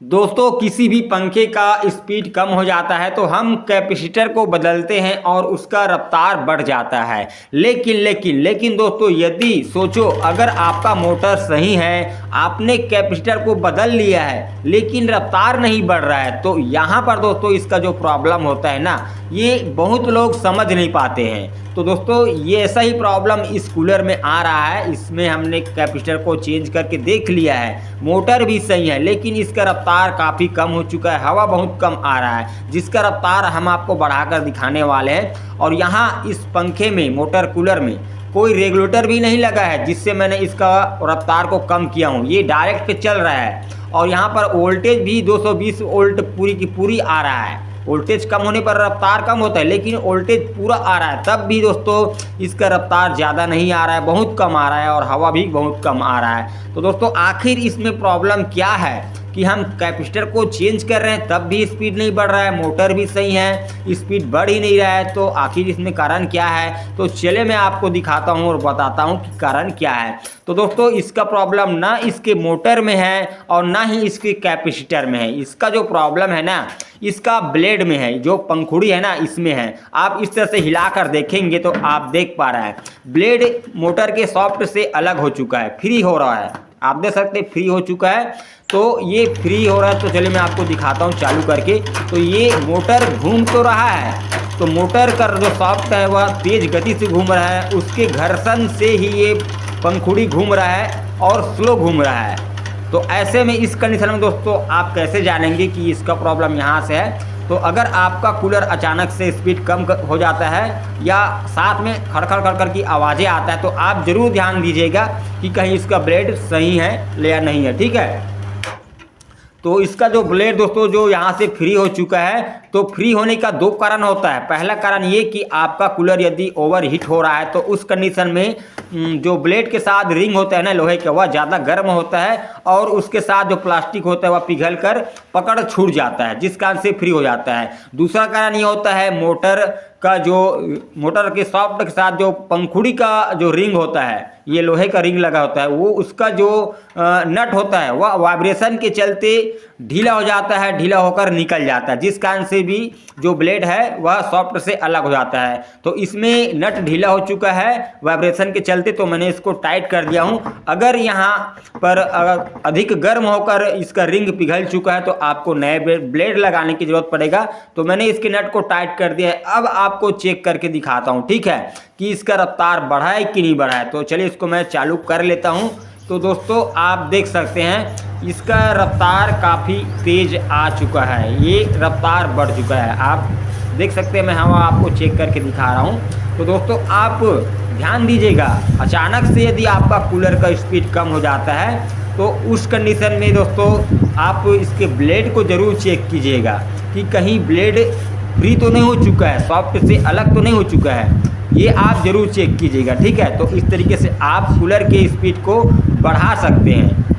दोस्तों किसी भी पंखे का स्पीड कम हो जाता है तो हम कैपेसिटर को बदलते हैं और उसका रफ्तार बढ़ जाता है। लेकिन दोस्तों यदि सोचो अगर आपका मोटर सही है, आपने कैपेसिटर को बदल लिया है लेकिन रफ्तार नहीं बढ़ रहा है, तो यहाँ पर दोस्तों इसका जो प्रॉब्लम होता है ना, ये बहुत लोग समझ नहीं पाते हैं। तो दोस्तों ये ऐसा ही प्रॉब्लम इस कूलर में आ रहा है। इसमें हमने कैपेसिटर को चेंज करके देख लिया है, मोटर भी सही है लेकिन इसका रफ्तार काफ़ी कम हो चुका है, हवा बहुत कम आ रहा है, जिसका रफ्तार हम आपको बढ़ाकर दिखाने वाले हैं। और यहाँ इस पंखे में, मोटर कूलर में कोई रेगुलेटर भी नहीं लगा है जिससे मैंने इसका रफ्तार को कम किया हूँ, ये डायरेक्ट चल रहा है। और यहाँ पर वोल्टेज भी 220 वोल्ट पूरी की पूरी आ रहा है। वोल्टेज कम होने पर रफ्तार कम होता है लेकिन वोल्टेज पूरा आ रहा है, तब भी दोस्तों इसका रफ्तार ज़्यादा नहीं आ रहा है, बहुत कम आ रहा है और हवा भी बहुत कम आ रहा है। तो दोस्तों आखिर इसमें प्रॉब्लम क्या है कि हम कैपेसिटर को चेंज कर रहे हैं तब भी स्पीड नहीं बढ़ रहा है, मोटर भी सही है, स्पीड बढ़ ही नहीं रहा है। तो आखिर इसमें कारण क्या है, तो चलिए मैं आपको दिखाता हूँ और बताता हूँ कि कारण क्या है। तो दोस्तों इसका प्रॉब्लम ना इसके मोटर में है और ना ही इसके कैपेसिटर में है। इसका जो प्रॉब्लम है ना, इसका ब्लेड में है, जो पंखुड़ी है ना इसमें है। आप इस तरह से हिलाकर देखेंगे तो आप देख पा रहे हैं ब्लेड मोटर के सॉफ्ट से अलग हो चुका है, फ्री हो रहा है, आप देख सकते हैं फ्री हो चुका है। तो ये फ्री हो रहा है, तो चलिए मैं आपको दिखाता हूँ चालू करके। तो ये मोटर घूम तो रहा है, तो मोटर का जो सॉफ्ट है वह तेज गति से घूम रहा है, उसके घर्षण से ही ये पंखुड़ी घूम रहा है और स्लो घूम रहा है। तो ऐसे में इस कंडीशन में दोस्तों आप कैसे जानेंगे कि इसका प्रॉब्लम यहाँ से है। तो अगर आपका कूलर अचानक से स्पीड कम हो जाता है या साथ में खड़खड़ खड़खड़ की आवाज़ें आता है, तो आप ज़रूर ध्यान दीजिएगा कि कहीं इसका ब्लेड सही है या नहीं है, ठीक है। तो इसका जो ब्लेड दोस्तों जो यहाँ से फ्री हो चुका है, तो फ्री होने का दो कारण होता है। पहला कारण ये कि आपका कूलर यदि ओवर हीट हो रहा है तो उस कंडीशन में जो ब्लेड के साथ रिंग होता है ना लोहे का, वह ज़्यादा गर्म होता है और उसके साथ जो प्लास्टिक होता है वह पिघल कर पकड़ छूट जाता है, जिस कारण से फ्री हो जाता है। दूसरा कारण ये होता है मोटर का जो मोटर के सॉफ्ट के साथ जो पंखुड़ी का जो रिंग होता है, ये लोहे का रिंग लगा होता है, वो उसका जो नट होता है वह वाइब्रेशन के चलते ढीला हो जाता है, ढीला होकर निकल जाता है, जिस कारण से भी जो ब्लेड है वह सॉफ्ट से अलग हो जाता है। तो इसमें नट ढीला हो चुका है वाइब्रेशन के चलते, तो मैंने इसको टाइट कर दिया हूँ। अगर यहाँ पर अधिक गर्म होकर इसका रिंग पिघल चुका है तो आपको नए ब्लेड लगाने की जरूरत पड़ेगा। तो मैंने इसके नट को टाइट कर दिया है। अब आपको चेक करके दिखाता हूँ, ठीक है, कि इसका रफ्तार बढ़ा है कि नहीं बढ़ा है। तो चलिए इसको मैं चालू कर लेता हूँ। तो दोस्तों आप देख सकते हैं इसका रफ्तार काफ़ी तेज आ चुका है, ये रफ्तार बढ़ चुका है, आप देख सकते हैं। मैं हवा आपको चेक करके दिखा रहा हूँ। तो दोस्तों आप ध्यान दीजिएगा, अचानक से यदि आपका कूलर का स्पीड कम हो जाता है तो उस कंडीशन में दोस्तों आप इसके ब्लेड को ज़रूर चेक कीजिएगा कि कहीं ब्लेड फ्री तो नहीं हो चुका है, सॉफ्ट से अलग तो नहीं हो चुका है, ये आप ज़रूर चेक कीजिएगा, ठीक है। तो इस तरीके से आप कूलर के स्पीड को बढ़ा सकते हैं।